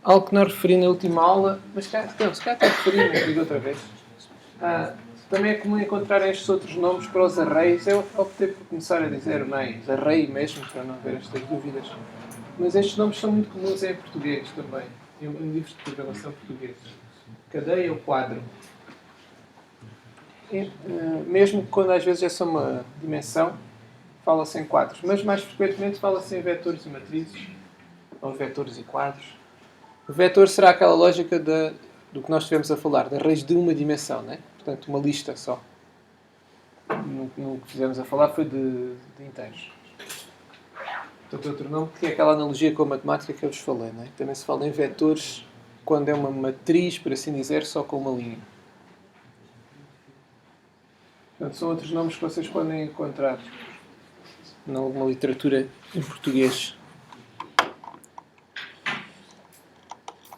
Algo que não referi na última aula, mas se calhar está a referir, mas digo outra vez. Também é comum encontrar estes outros nomes para os arrays. Eu optei por começar a dizer mais array mesmo, para não haver estas dúvidas. Mas estes nomes são muito comuns em português também, em livros de programação portugueses. Cadeia ou quadro. Mesmo quando às vezes é só uma dimensão, fala-se em quadros. Mas mais frequentemente fala-se em vetores e matrizes, ou vetores e quadros. O vetor será aquela lógica do que nós estivemos a falar, de arrays de uma dimensão, né? Portanto, uma lista só. No que fizemos a falar foi de inteiros. Portanto, outro nome que é aquela analogia com a matemática que eu vos falei, né? Também se fala em vetores quando é uma matriz, por assim dizer, só com uma linha. Portanto, são outros nomes que vocês podem encontrar em alguma literatura em português.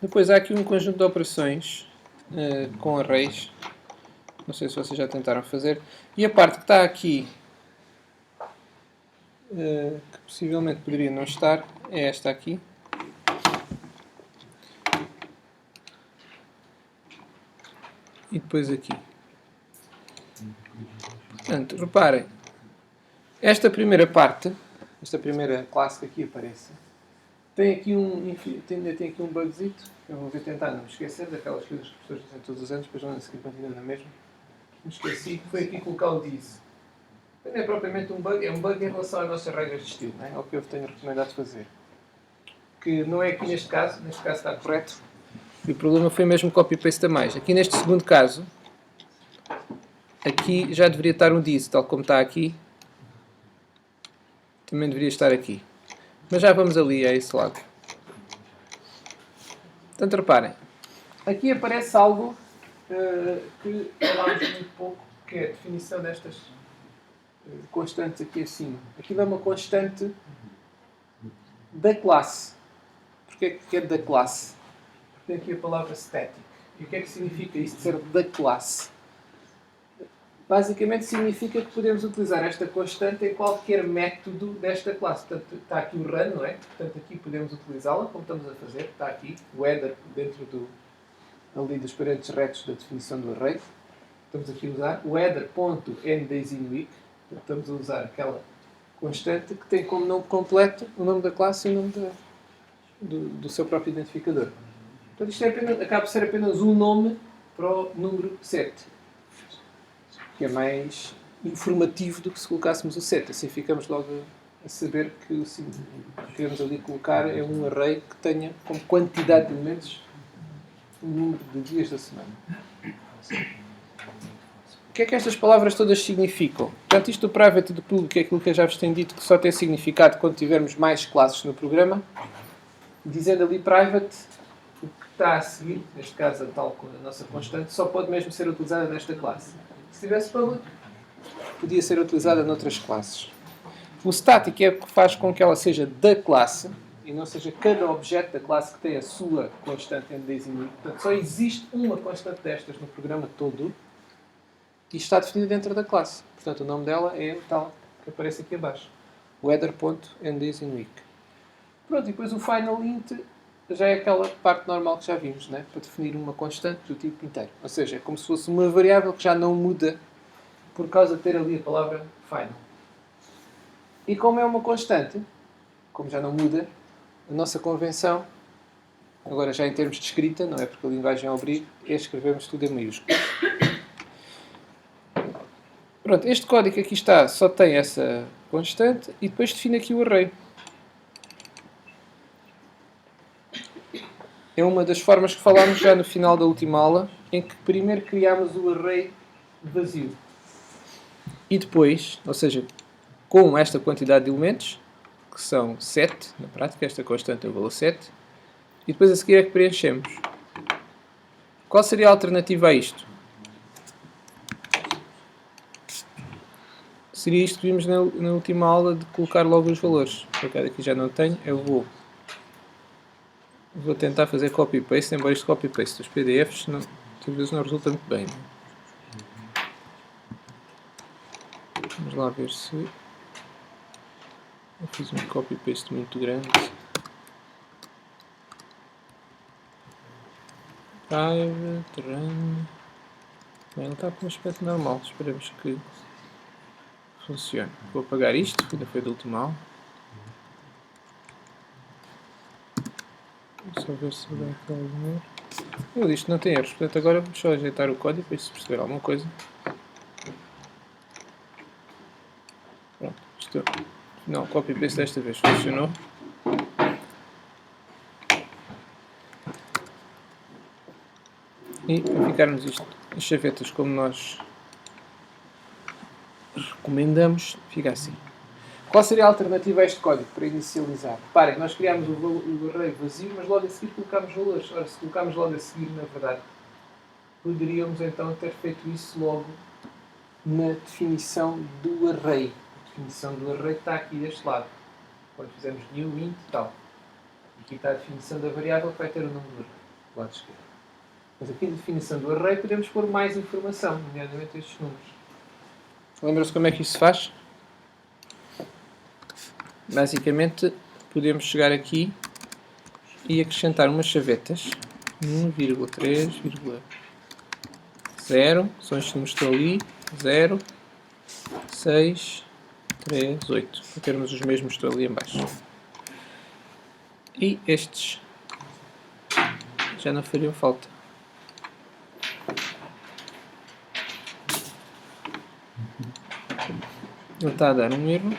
Depois há aqui um conjunto de operações com arrays. Não sei se vocês já tentaram fazer. E a parte que está aqui, que possivelmente poderia não estar, é esta aqui. E depois aqui. Portanto, reparem. Esta primeira parte, esta primeira classe que aqui aparece, ainda tem aqui um bugzito. Eu vou tentar não me esquecer daquelas coisas que os professores dizem todos os anos, depois não a seguir continuam na mesma. Me esqueci que foi aqui colocar o this. Não é propriamente um bug, é um bug em relação às nossas regras de estilo, não é? É o que eu tenho recomendado fazer. Que não é aqui neste caso está correto. E o problema foi mesmo copy-paste a mais. Aqui neste segundo caso, aqui já deveria estar um this, tal como está aqui. Também deveria estar aqui. Mas já vamos ali a esse lado. Portanto, reparem. Aqui aparece algo que falámos muito pouco, que é a definição destas constantes aqui acima. Aqui dá uma constante da classe. Porquê que é da classe? Porque tem aqui a palavra static. E o que é que significa isto de ser da classe? Basicamente significa que podemos utilizar esta constante em qualquer método desta classe. Portanto, está aqui o run, não é? Portanto, aqui podemos utilizá-la, como estamos a fazer. Está aqui o header dentro ali dos parênteses retos da definição do array. Estamos aqui a usar o header.endaysinweek. Estamos a usar aquela constante que tem como nome completo o nome da classe e o nome do seu próprio identificador. Portanto, isto acaba por ser apenas um nome para o número 7. Que é mais informativo do que se colocássemos o 7. Assim ficamos logo a saber que o que queremos ali colocar é um array que tenha como quantidade de elementos o número de dias da semana. O que é que estas palavras todas significam? Portanto, isto do private e do public é aquilo que eu já vos tenho dito, que só tem significado quando tivermos mais classes no programa. Dizendo ali private, o que está a seguir, neste caso a tal com a nossa constante, só pode mesmo ser utilizada nesta classe. Se tivesse public, podia ser utilizada noutras classes. O static é o que faz com que ela seja da classe e não seja cada objeto da classe que tem a sua constante em design. Portanto, só existe uma constante destas no programa todo e está definida dentro da classe. Portanto, o nome dela é o tal que aparece aqui abaixo. O header.endaysinweek. Pronto, e depois o final int já é aquela parte normal que já vimos, né? Para definir uma constante do tipo inteiro. Ou seja, é como se fosse uma variável que já não muda por causa de ter ali a palavra final. E como é uma constante, como já não muda, a nossa convenção, agora já em termos de escrita, não é porque a linguagem obriga, é escrevermos tudo em maiúsculas. Pronto, este código que aqui está só tem essa constante e depois define aqui o array. É uma das formas que falámos já no final da última aula, em que primeiro criámos o array vazio. E depois, ou seja, com esta quantidade de elementos, que são 7, na prática, esta constante é o valor 7, e depois a seguir é que preenchemos. Qual seria a alternativa a isto? Seria isto que vimos na última aula de colocar logo os valores. Por acaso aqui já não tenho, eu vou tentar fazer copy-paste, embora este copy-paste dos PDFs às vezes não resulta muito bem. Vamos lá ver se eu fiz um copy-paste muito grande. private run. Bem, ele está com um aspecto normal. Esperemos que funcione. Vou apagar isto, que ainda foi do último mal. Vou só ver se dá aqui algum erro. Ele diz que não tem erros, portanto agora vou só ajeitar o código para se perceber alguma coisa. Pronto, isto não, copy paste desta vez funcionou. E para ficarmos isto, as chavetas como nós recomendamos, fica assim. Qual seria a alternativa a este código para inicializar? Reparem, nós criámos o array vazio, mas logo a seguir colocámos valores. Ora, se colocámos logo a seguir, na verdade, poderíamos então ter feito isso logo na definição do array. A definição do array está aqui deste lado. Quando fizemos new, int e tal. Aqui está a definição da variável que vai ter o nome do array, do lado esquerdo. Mas aqui na definição do array podemos pôr mais informação, nomeadamente estes números. Lembram-se como é que isso se faz? Basicamente, podemos chegar aqui e acrescentar umas chavetas. 1,3,0, são estes números que estão ali, 0, 6, 3, 8, para termos os mesmos que estão ali em baixo. E estes já não fariam falta. Ele está a dar um erro.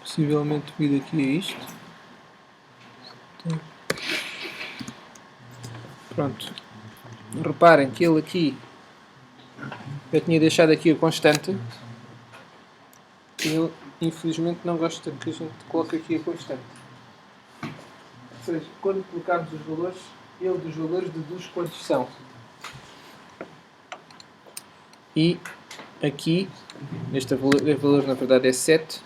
Possivelmente devido aqui a isto. Pronto. Reparem que ele aqui, eu tinha deixado aqui a constante. Ele infelizmente não gosta que a gente coloque aqui a constante. Ou seja, quando colocarmos os valores, ele dos valores deduz quantos são. E aqui, este valor na verdade é 7.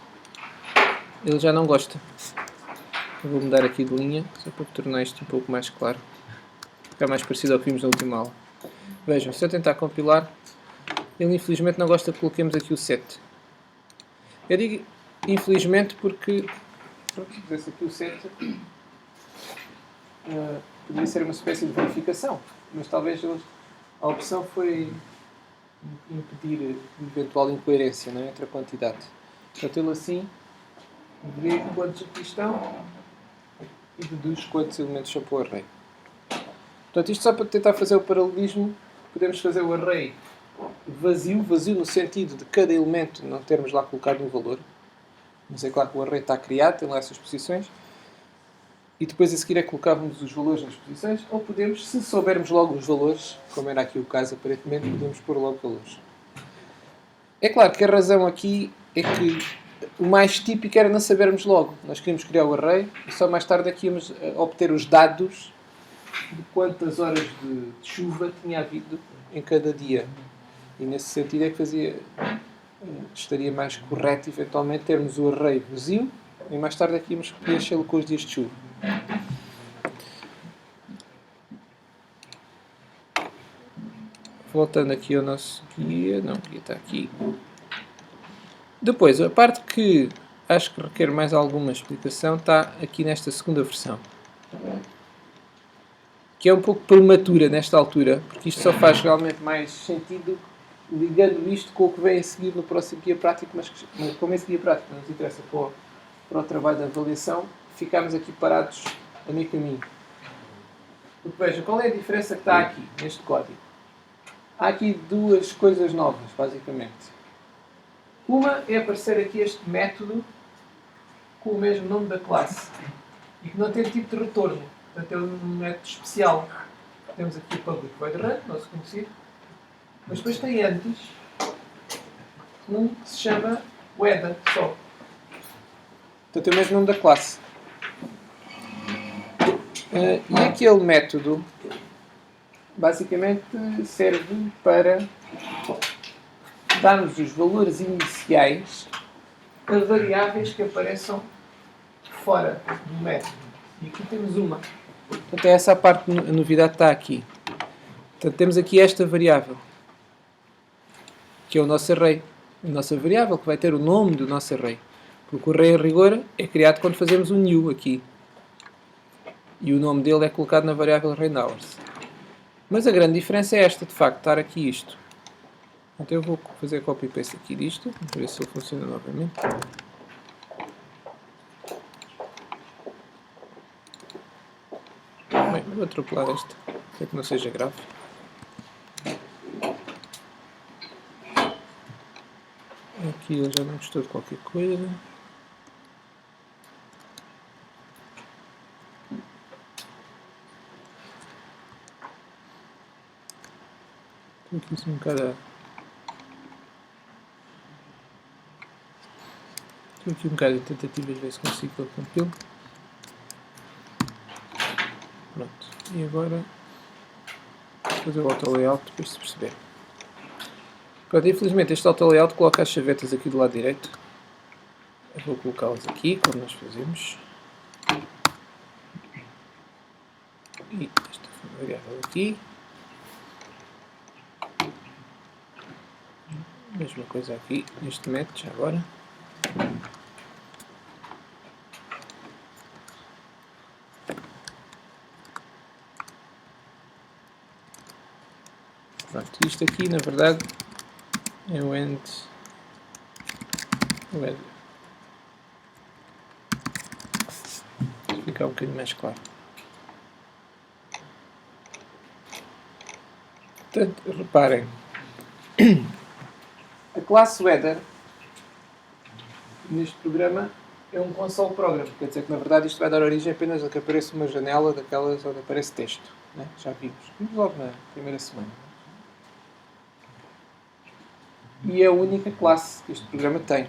Ele já não gosta. Eu vou mudar aqui de linha, só para tornar isto um pouco mais claro. Ficar mais parecido ao que vimos na última aula. Vejam, se eu tentar compilar, ele infelizmente não gosta que coloquemos aqui o 7. Eu digo infelizmente porque, se fizesse aqui o 7, poderia ser uma espécie de verificação, mas talvez a opção foi impedir eventual incoerência, não é, entre a quantidade. Portanto, ele assim vê quantos aqui estão e deduz quantos elementos são para o array. Portanto, isto só para tentar fazer o paralelismo, podemos fazer o array vazio no sentido de cada elemento não termos lá colocado um valor. Mas é claro que o array está criado, tem lá essas posições. E depois a seguir é que colocávamos os valores nas posições, ou podemos, se soubermos logo os valores, como era aqui o caso aparentemente, podemos pôr logo valores. É claro que a razão aqui é que o mais típico era não sabermos logo. Nós queríamos criar o array e só mais tarde aqui íamos obter os dados de quantas horas de chuva tinha havido em cada dia. E nesse sentido é que estaria mais correto eventualmente termos o array vazio e mais tarde aqui íamos preenchê-lo com os dias de chuva. Voltando aqui ao nosso guia, não, o guia está aqui. Depois, a parte que acho que requer mais alguma explicação está aqui nesta segunda versão. Que é um pouco prematura nesta altura, porque isto só faz realmente mais sentido ligando isto com o que vem a seguir no próximo guia prático, mas como esse guia prático não nos interessa para o trabalho da avaliação, ficamos aqui parados a meio caminho. Porque veja, qual é a diferença que está aqui, neste código? Há aqui duas coisas novas, basicamente. Uma é aparecer aqui este método com o mesmo nome da classe e que não tem tipo de retorno. Portanto, é um método especial. Temos aqui o public void run, nosso conhecido, mas depois tem antes um que se chama weather só. Portanto, é o mesmo nome da classe. E aquele método basicamente serve para dar-nos os valores iniciais a variáveis que apareçam fora do método. E aqui temos uma. Portanto, essa a parte, a novidade está aqui. Portanto, temos aqui esta variável, que é o nosso array. A nossa variável que vai ter o nome do nosso array. Porque o array, a rigor, é criado quando fazemos um new aqui. E o nome dele é colocado na variável rainhours. Mas a grande diferença é esta, de facto, estar aqui isto. Então eu vou fazer copy-paste aqui disto, para ver se ele funciona novamente. Bem, vou atropelar este, para que não seja grave. Aqui ele já não gostou de qualquer coisa. Estou aqui assim um bocado em tentativas de ver se consigo que ele compile. Pronto. E agora vou fazer o auto layout depois de perceber. Pronto, infelizmente este auto layout coloca as chavetas aqui do lado direito. Eu vou colocá-las aqui, como nós fazemos. E esta variável aqui. Mesma coisa aqui neste método, já agora. Pronto, isto aqui na verdade é o end header. Para ficar um bocadinho mais claro. Portanto, reparem, a classe header neste programa é um console program, quer dizer que na verdade isto vai dar origem apenas a que apareça uma janela daquelas onde aparece texto, né? Já vimos logo na primeira semana. E é a única classe que este programa tem.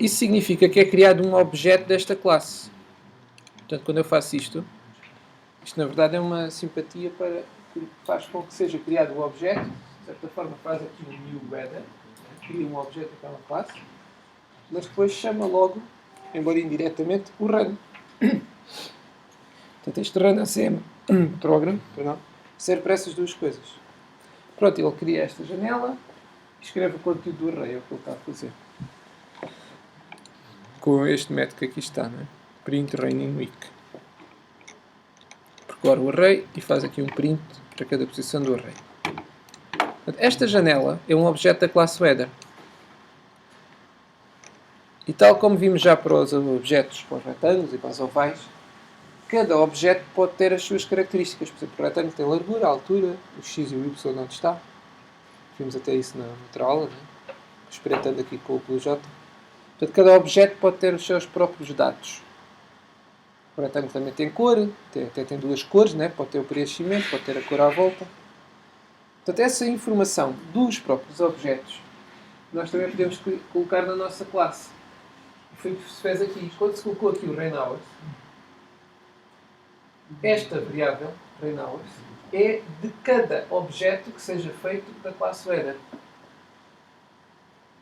Isso significa que é criado um objeto desta classe. Portanto, quando eu faço isto na verdade é uma simpatia para que faz com que seja criado um objeto, de certa forma faz aqui um new header, cria um objeto daquela classe, mas depois chama logo, embora indiretamente, o run. Portanto, este run ACM program, serve para essas duas coisas. Pronto, ele cria esta janela e escreve o conteúdo do array, é o que ele está a fazer. Com este método que aqui está, não é? Print raining week. Percorre o array e faz aqui um print para cada posição do array. Portanto, esta janela é um objeto da classe header. E tal como vimos já para os objetos, para os retângulos e para os ovais, cada objeto pode ter as suas características. Por exemplo, o retângulo tem largura, altura, o x e o y onde está. Vimos até isso na outra aula, né? Espreitando aqui com o J. Portanto, cada objeto pode ter os seus próprios dados. O retângulo também tem cor, até tem duas cores, né? Pode ter o preenchimento, pode ter a cor à volta. Portanto, essa informação dos próprios objetos nós também podemos colocar na nossa classe. E foi o que se fez aqui. Quando se colocou aqui o rainhours, esta variável, rainhours, é de cada objeto que seja feito da classe header.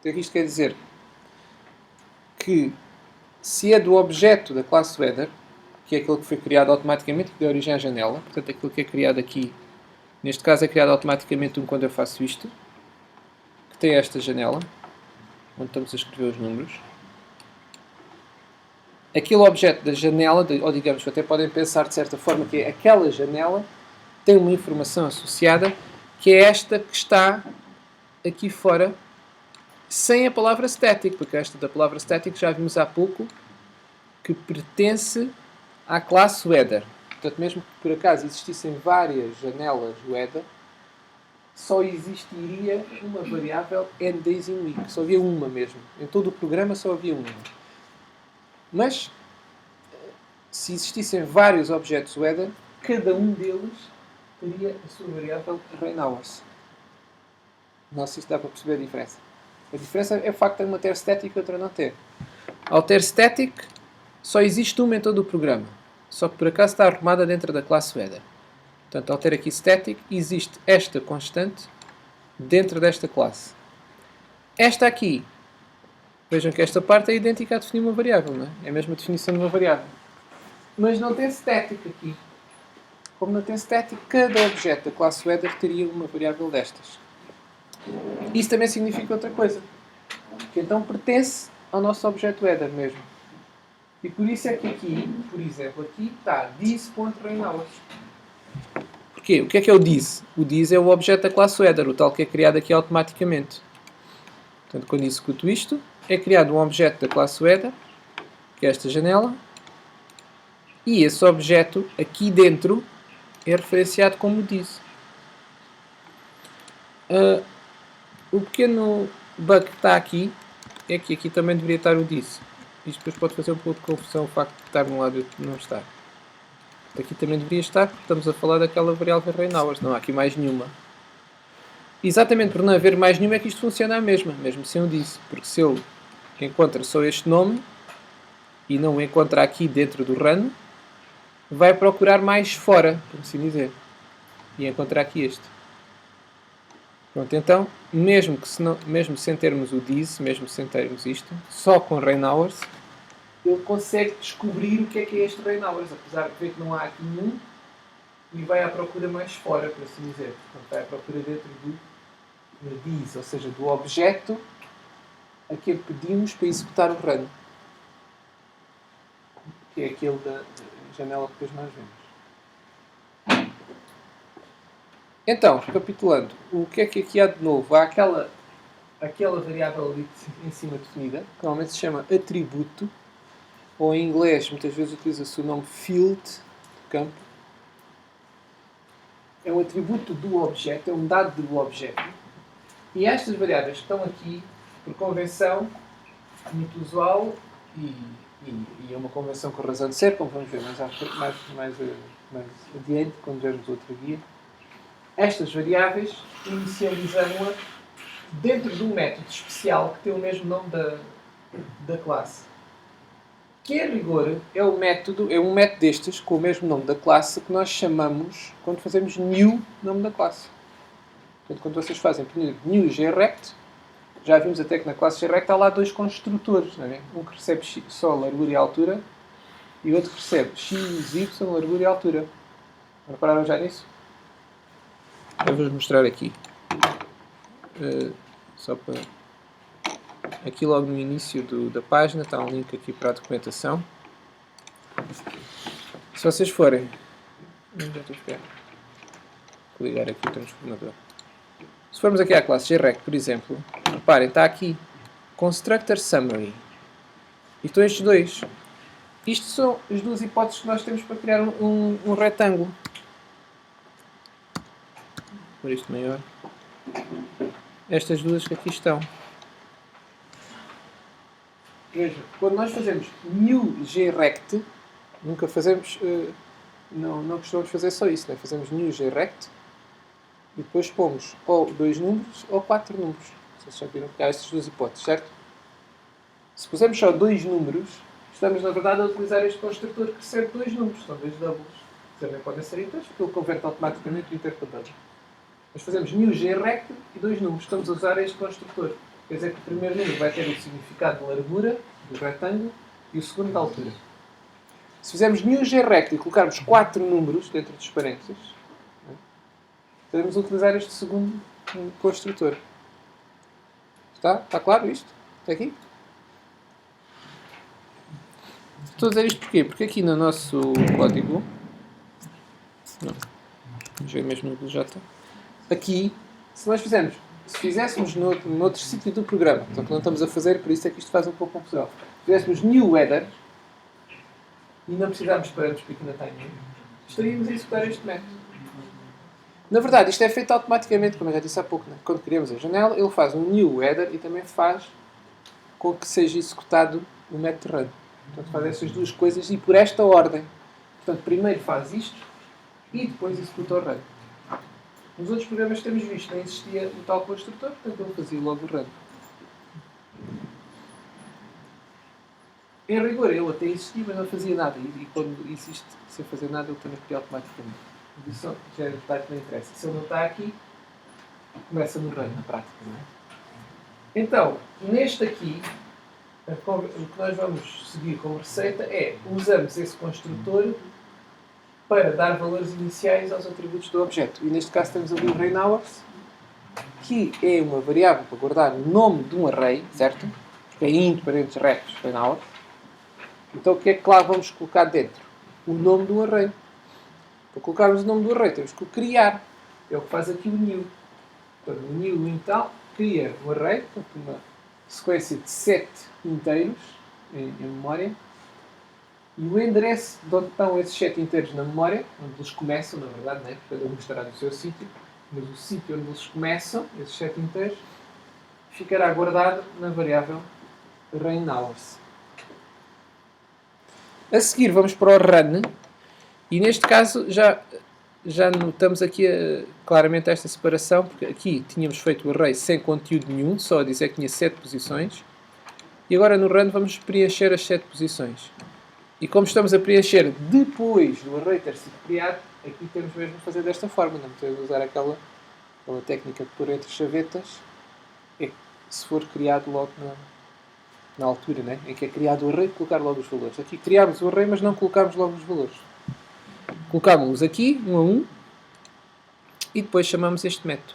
Então, isto quer dizer que se é do objeto da classe header, que é aquele que foi criado automaticamente, que deu origem à janela, portanto aquilo que é criado aqui, neste caso é criado automaticamente quando eu faço isto, que tem esta janela, onde estamos a escrever os números. Aquele objeto da janela, ou digamos, até podem pensar de certa forma que aquela janela tem uma informação associada, que é esta que está aqui fora, sem a palavra static, porque esta da palavra static já vimos há pouco, que pertence à classe header. Portanto, mesmo que por acaso existissem várias janelas header, só existiria uma variável endDaysInWeek. Só havia uma mesmo. Em todo o programa só havia uma. Mas, se existissem vários objetos header, cada um deles teria a sua variável rainhours. Não sei se dá para perceber a diferença. A diferença é o facto de uma ter static e outra não ter. Ao ter static, só existe uma em todo o programa. Só que por acaso está arrumada dentro da classe header. Portanto, ao ter aqui static, existe esta constante dentro desta classe. Esta aqui, vejam que esta parte é idêntica a definir uma variável, não é? É a mesma definição de uma variável. Mas não tem static aqui. Como não tem static, cada objeto da classe header teria uma variável destas. Isso também significa outra coisa. Que então pertence ao nosso objeto header mesmo. E por isso é que aqui, por exemplo, aqui está this.rainhours. Porquê? O que é o this? O this é o objeto da classe header, o tal que é criado aqui automaticamente. Portanto, quando executo isto, é criado um objeto da classe header, que é esta janela, e esse objeto aqui dentro é referenciado como this. O pequeno bug que está aqui é que aqui também deveria estar o this. Isto depois pode fazer um pouco de confusão o facto de estar num lado e outro não estar. Aqui também deveria estar, porque estamos a falar daquela variável rainhours. Não há aqui mais nenhuma. Exatamente por não haver mais nenhuma é que isto funciona a mesma, mesmo sem o this. Porque se eu encontro só este nome e não o encontrar aqui dentro do run, vai procurar mais fora, por assim dizer. E encontrar aqui este. Pronto, então, mesmo sem termos o this, mesmo sem termos isto, só com rainhours, ele consegue descobrir o que é este rainhours, apesar de ver que não há aqui nenhum, e vai à procura mais fora, por assim dizer. Portanto, vai à procura dentro do this, ou seja, do objeto a que pedimos para executar o run. Que é aquele da janela que depois nós vemos. Então, recapitulando, o que é que aqui há de novo? Há aquela variável ali em cima definida, que normalmente se chama atributo, ou em inglês muitas vezes utiliza-se o nome field, de campo. É um atributo do objeto, é um dado do objeto. E estas variáveis que estão aqui, por convenção, muito usual, e é uma convenção com razão de ser, como vamos ver mais adiante, quando vermos outra guia. Estas variáveis inicializam-a dentro de um método especial que tem o mesmo nome da classe. Que, a rigor, é um método destes, com o mesmo nome da classe, que nós chamamos, quando fazemos new nome da classe. Portanto, quando vocês fazem new grect, já vimos até que na classe grect há lá dois construtores, não é? Um que recebe só largura e altura, e o outro que recebe x, y, largura e altura. Repararam já nisso? Eu vou-vos mostrar aqui. Só para... Aqui logo no início da página está um link aqui para a documentação. Se vocês forem... Já estou a esperar. Vou ligar aqui o transformador. Se formos aqui à classe grect, por exemplo, reparem, está aqui Constructor Summary. E estão estes dois. Isto são as duas hipóteses que nós temos para criar um retângulo. Por isto maior. Estas duas que aqui estão. Veja, quando nós fazemos new grect, nunca fazemos, não costumamos fazer só isso, né? Fazemos new grect e depois pomos ou 2 números ou 4 números. Vocês já viram que há estas duas hipóteses, certo? Se pusermos só 2 números, estamos na verdade a utilizar este construtor que recebe 2 números, são 2 doubles. Também podem ser inteiros, porque ele converte automaticamente o inteiro para double. Mas fazemos new grect e 2 números, estamos a usar este construtor. Quer dizer que o primeiro número vai ter o significado de largura do retângulo e o segundo de altura. Se fizermos new grect e colocarmos 4 números dentro dos parênteses, podemos utilizar este segundo construtor. Está claro isto? Está aqui? Estou a dizer isto porquê? Porque aqui no nosso código... Não, vamos ver mesmo no J. Aqui, se fizéssemos noutro sítio do programa, então que não estamos a fazer, por isso é que isto faz um pouco confusão. Se fizéssemos new header e não precisarmos de parâmetros porque ainda está em new, estaríamos a executar este método. Na verdade, isto é feito automaticamente, como eu já disse há pouco, né? Quando criamos a janela, ele faz um new header e também faz com que seja executado o método run. Portanto, faz essas duas coisas e por esta ordem. Portanto, primeiro faz isto e depois executa o run. Nos outros programas que temos visto, não existia o tal construtor, portanto ele fazia logo o run. Em rigor, ele até existia, mas não fazia nada. E quando existe sem fazer nada, ele também cria automaticamente. Isso já é detalhe que não interessa. Se ele não está aqui, começa no run, na prática. Não é? Então, neste aqui, o que nós vamos seguir como receita é, usamos esse construtor para dar valores iniciais aos atributos do objeto. E neste caso temos ali o rainhours, que é uma variável para guardar o nome de um array, certo? Porque é int parênteses retos rainhours. Então o que é que lá vamos colocar dentro? O nome do array. Para colocarmos o nome do array temos que o criar. É o que faz aqui o new. Portanto, o new, então, cria um array, portanto, uma sequência de 7 inteiros em memória. E o endereço de onde estão esses 7 inteiros na memória, onde eles começam, na verdade, né? Porque cada um estará no seu sítio, mas o sítio onde eles começam, esses 7 inteiros, ficará guardado na variável rainHours. A seguir vamos para o run, e neste caso já notamos aqui claramente esta separação, porque aqui tínhamos feito o array sem conteúdo nenhum, só a dizer que tinha 7 posições, e agora no run vamos preencher as 7 posições. E como estamos a preencher depois do array ter sido criado, aqui temos mesmo de fazer desta forma, não podemos usar aquela técnica de pôr entre chavetas, se for criado logo na altura, né? Em que é criado o array, colocar logo os valores. Aqui criámos o array, mas não colocámos logo os valores. Colocámos-los aqui, um a um, e depois chamamos este método.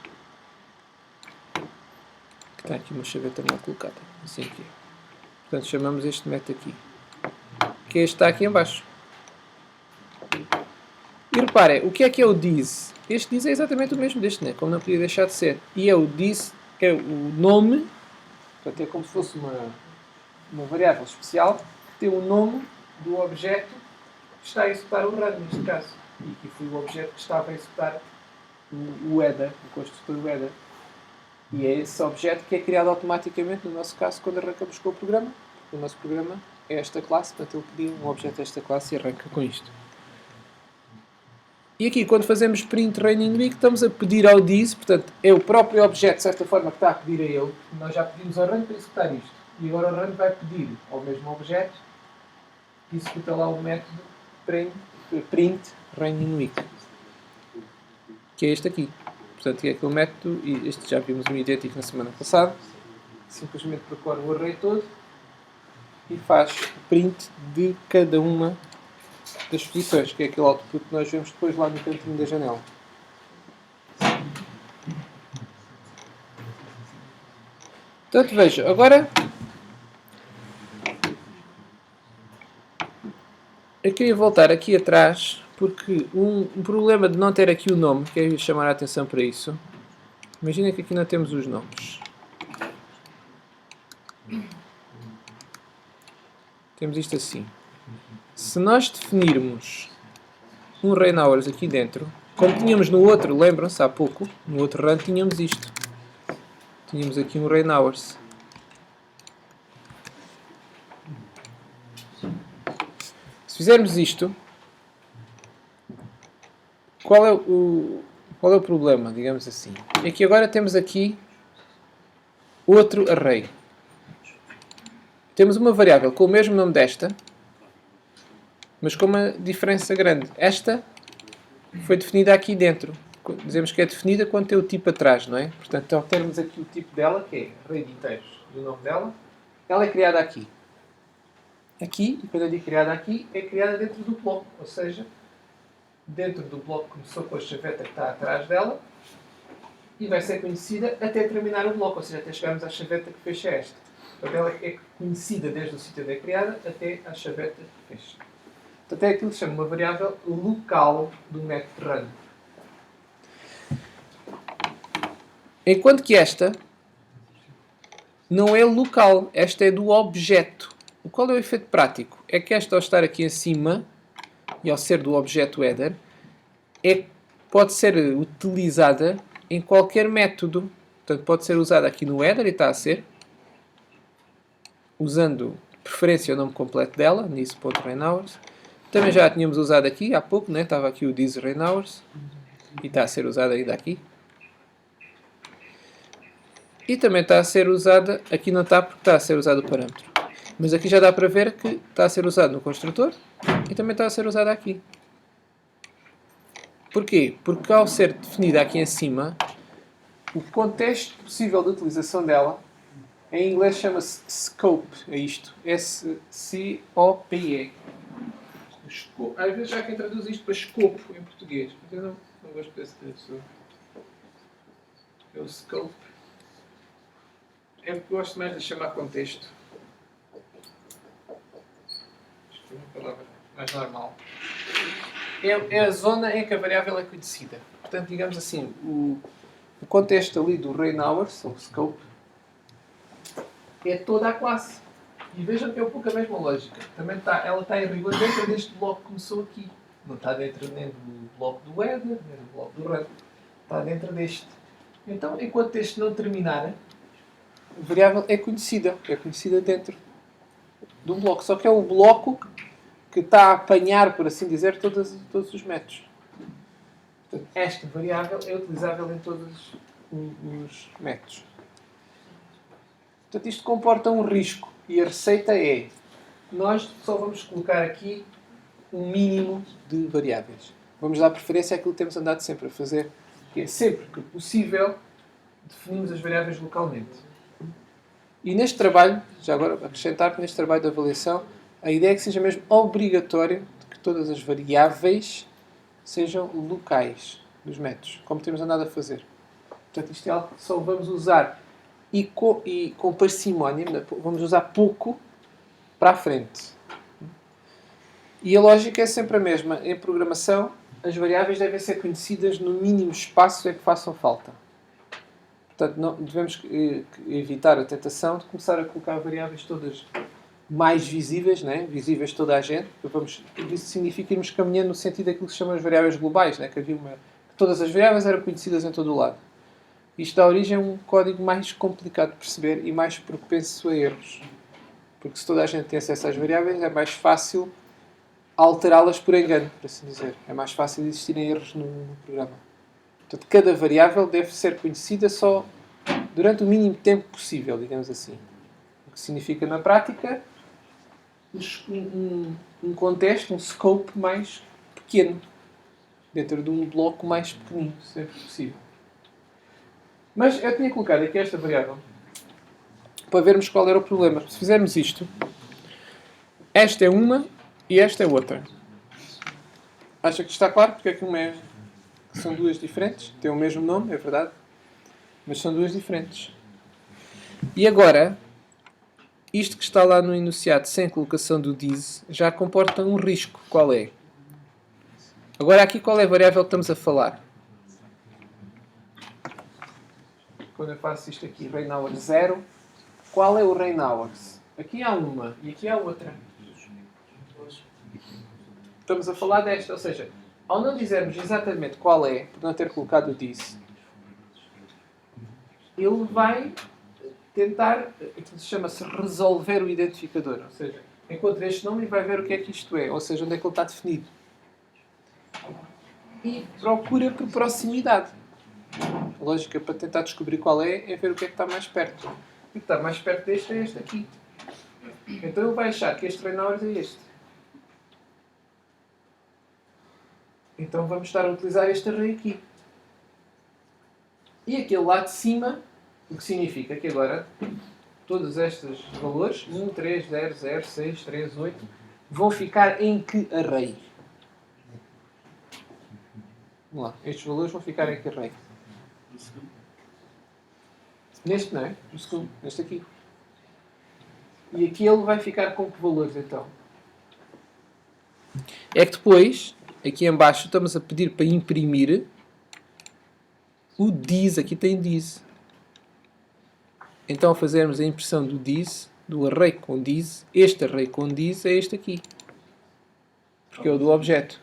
Que está aqui uma chaveta mal colocada. Assim aqui. Portanto, chamamos este método aqui. Que é este que está aqui em baixo. E reparem, o que é o this? Este this é exatamente o mesmo deste, né? Como não podia deixar de ser. E é o this, é o nome, portanto é como se fosse uma variável especial que tem o nome do objeto que está a executar o run, neste caso. E aqui foi o objeto que estava a executar o header, o construtor header. E é esse objeto que é criado automaticamente, no nosso caso, quando arrancamos com o programa. O nosso programa é esta classe, portanto ele cria um objeto desta classe e arranca com isto. E aqui, quando fazemos print rainInWeek, estamos a pedir ao this, portanto é o próprio objeto, de certa forma, que está a pedir a ele. Nós já pedimos ao run para executar isto. E agora o run vai pedir ao mesmo objeto que executa lá o método print rainInWeek, que é este aqui. Portanto, é aquele método, e este já vimos um idêntico na semana passada. Simplesmente percorre o array todo e faz print de cada uma das posições, que é aquele output que nós vemos depois lá no cantinho da janela. Portanto, veja, agora eu queria voltar aqui atrás, porque um problema de não ter aqui o nome, quero chamar a atenção para isso. Imagina que aqui não temos os nomes. Temos isto assim. Se nós definirmos um rainHours aqui dentro, como tínhamos no outro, lembram-se há pouco, no outro run tínhamos isto. Tínhamos aqui um rainHours. Se fizermos isto, qual é o problema, digamos assim? É que agora temos aqui outro array. Temos uma variável com o mesmo nome desta, mas com uma diferença grande. Esta foi definida aqui dentro. Dizemos que é definida quando tem o tipo atrás, não é? Portanto, ao termos aqui o tipo dela, que é array de inteiros do nome dela, ela é criada aqui. Aqui, e quando eu digo criada aqui, é criada dentro do bloco. Ou seja, dentro do bloco começou com a chaveta que está atrás dela e vai ser conhecida até terminar o bloco. Ou seja, até chegarmos à chaveta que fecha esta. Portanto, ela é conhecida desde o sítio onde é criada até à chaveta que fecha. Portanto, é aquilo que se chama uma variável local do método run. Enquanto que esta não é local, esta é do objeto. Qual é o efeito prático? É que esta, ao estar aqui em cima, e ao ser do objeto header, pode ser utilizada em qualquer método. Portanto, pode ser usada aqui no header, e está a ser, usando preferência o nome completo dela, nisso.rainHours. Também já a tínhamos usado aqui há pouco, né? Estava aqui o this rainHours, e está a ser usada ainda aqui. E também está a ser usada, aqui não está porque está a ser usado o parâmetro. Mas aqui já dá para ver que está a ser usado no construtor e também está a ser usado aqui. Porquê? Porque ao ser definida aqui em cima, o contexto possível de utilização dela, em inglês chama-se scope, é isto. S-C-O-P-E. Às vezes há quem traduz isto para escopo em português. Mas eu não gosto desse tradução. É o scope. É porque gosto mais de chamar contexto. mais normal, é a zona em que a variável é conhecida. Portanto, digamos assim, o contexto ali do Rain Hours, ou scope, é toda a classe. E vejam que é um pouco a mesma lógica. Também ela está em rigor dentro deste bloco que começou aqui. Não está dentro nem do bloco do header, nem do bloco do run. Está dentro deste. Então, enquanto este não terminar, a variável é conhecida. É conhecida dentro de um bloco. Só que é o bloco que está a apanhar, por assim dizer, todos os métodos. Portanto, esta variável é utilizável em todos os métodos. Portanto, isto comporta um risco. E a receita é: nós só vamos colocar aqui um mínimo de variáveis. Vamos dar preferência àquilo que temos andado sempre a fazer, que é sempre que possível definimos as variáveis localmente. E neste trabalho, já agora acrescentar que neste trabalho de avaliação, a ideia é que seja mesmo obrigatório que todas as variáveis sejam locais dos métodos, como temos andado a fazer. Portanto, isto é algo que só vamos usar e com parcimónia, vamos usar pouco para a frente. E a lógica é sempre a mesma. Em programação, as variáveis devem ser conhecidas no mínimo espaço em que façam falta. Portanto, não, devemos evitar a tentação de começar a colocar variáveis todas mais visíveis, né? Visíveis toda a gente. Isso significa irmos caminhando no sentido daquilo que se chama as variáveis globais, né? Que todas as variáveis eram conhecidas em todo o lado. Isto dá origem a um código mais complicado de perceber e mais propenso a erros. Porque se toda a gente tem acesso às variáveis, é mais fácil alterá-las por engano, por assim dizer. É mais fácil existirem erros no programa. Portanto, cada variável deve ser conhecida só durante o mínimo tempo possível, digamos assim. O que significa, na prática, um contexto, um scope mais pequeno, dentro de um bloco mais pequenino, sempre possível. Mas eu tinha colocado aqui esta variável para vermos qual era o problema. Se fizermos isto, esta é uma e esta é outra. Acha que está claro? Porque é que são duas diferentes? Têm o mesmo nome, é verdade, mas são duas diferentes. E agora, isto que está lá no enunciado sem colocação do this já comporta um risco. Qual é? Agora aqui qual é a variável que estamos a falar? Quando eu faço isto aqui, rain hours 0, qual é o rain hours? Aqui há uma e aqui há outra. Estamos a falar desta, ou seja, ao não dizermos exatamente qual é, por não ter colocado o this, ele vai tentar, aquilo chama-se resolver o identificador, ou seja, encontra este nome e vai ver o que é que isto é, ou seja, onde é que ele está definido. E procura por proximidade. A lógica para tentar descobrir qual é ver o que é que está mais perto. O que está mais perto deste é este aqui. Então ele vai achar que este rain hours é este. Então vamos estar a utilizar este array aqui. E aquele lá de cima, o que significa que agora todos estes valores, 1, 3, 0, 0, 6, 3, 8, vão ficar em que array? Vamos lá, estes valores vão ficar em que array? Neste, não é? No segundo, neste aqui. E aqui ele vai ficar com que valores então? É que depois, aqui em baixo, estamos a pedir para imprimir o this. Aqui tem this. Então, ao fazermos a impressão do this, do array com this, este array com this é este aqui. Porque é o do objeto.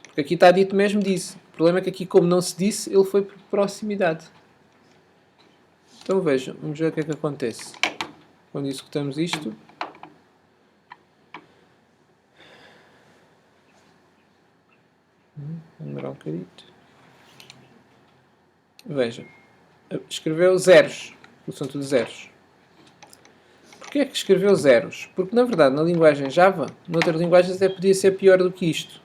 Porque aqui está dito mesmo this. O problema é que aqui, como não se disse, ele foi por proximidade. Então vejam, vamos ver o que é que acontece. Quando executamos isto, vou demorar um bocadito. Vejam, escreveu zeros, são tudo zeros. Porquê é que escreveu zeros? Porque na verdade na linguagem Java, noutras linguagens até podia ser pior do que isto.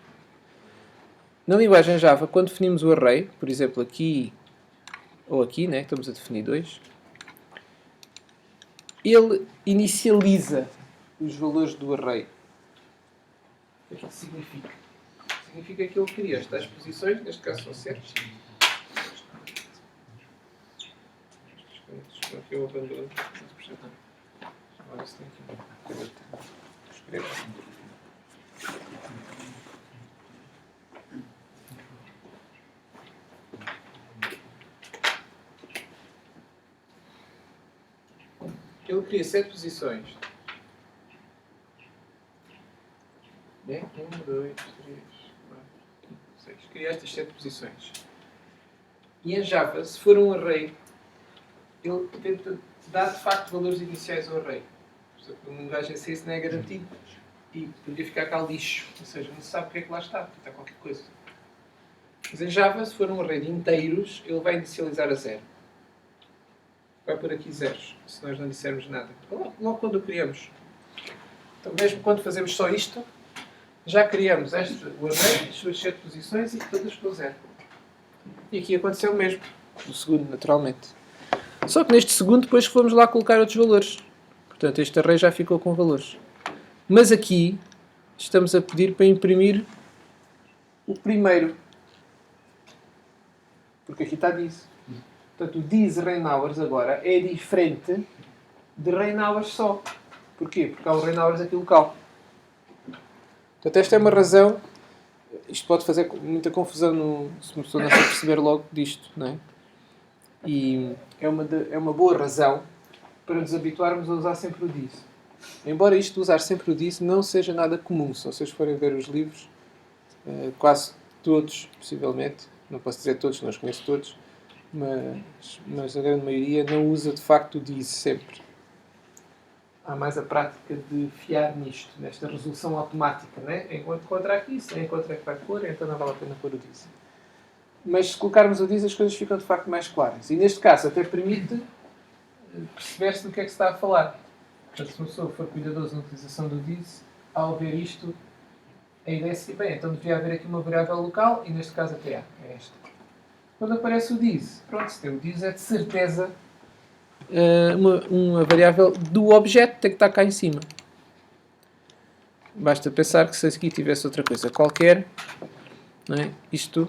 Na linguagem Java, quando definimos o array, por exemplo aqui ou aqui, né, estamos a definir dois, ele inicializa os valores do array. O que é que isso significa? Significa que ele cria estas posições, neste caso são certos. Aqui eu abandono. Agora se tem aqui. Escrevo. ele cria 7 posições. 1, 2, 3, 4, 5, 6. Cria estas 7 posições. E em Java, se for um array, ele tenta dar de facto valores iniciais ao array. Por exemplo, uma linguagem C isso não é garantido e poderia ficar cá lixo. Ou seja, não se sabe o que é que lá está, porque está qualquer coisa. Mas em Java, se for um array de inteiros, ele vai inicializar a 0. Vai por aqui zeros, se nós não dissermos nada. Logo quando o criamos. Então, mesmo quando fazemos só isto, já criamos o array, as suas 7 posições e todas com 0. E aqui aconteceu o mesmo. No segundo, naturalmente. Só que neste segundo, depois fomos lá colocar outros valores. Portanto, este array já ficou com valores. Mas aqui, estamos a pedir para imprimir o primeiro. Porque aqui está this. Portanto, o this rain hours agora é diferente de rain hours só. Porquê? Porque há o rain hours aqui local. Portanto, esta é uma razão. Isto pode fazer muita confusão se uma pessoa não se perceber logo disto, não é? E é uma boa razão para nos habituarmos a usar sempre o this. Embora isto de usar sempre o this não seja nada comum. Se vocês forem ver os livros, quase todos, possivelmente, não posso dizer todos, não os conheço todos, mas a grande maioria não usa de facto o this sempre. Há mais a prática de fiar nisto, nesta resolução automática, não é? Enquanto encontrar aqui, se não encontrar é que vai pôr, então não vale a pena pôr o this. Mas se colocarmos o this, as coisas ficam de facto mais claras. E neste caso até permite perceber-se do que é que se está a falar. Portanto, se uma pessoa for cuidadoso na utilização do this, ao ver isto, a ideia é assim, bem, então devia haver aqui uma variável local, e neste caso até há, é esta. Quando aparece o this, pronto, se tem o this é de certeza uma variável do objeto, tem que estar cá em cima. Basta pensar que se aqui tivesse outra coisa qualquer, não é? Isto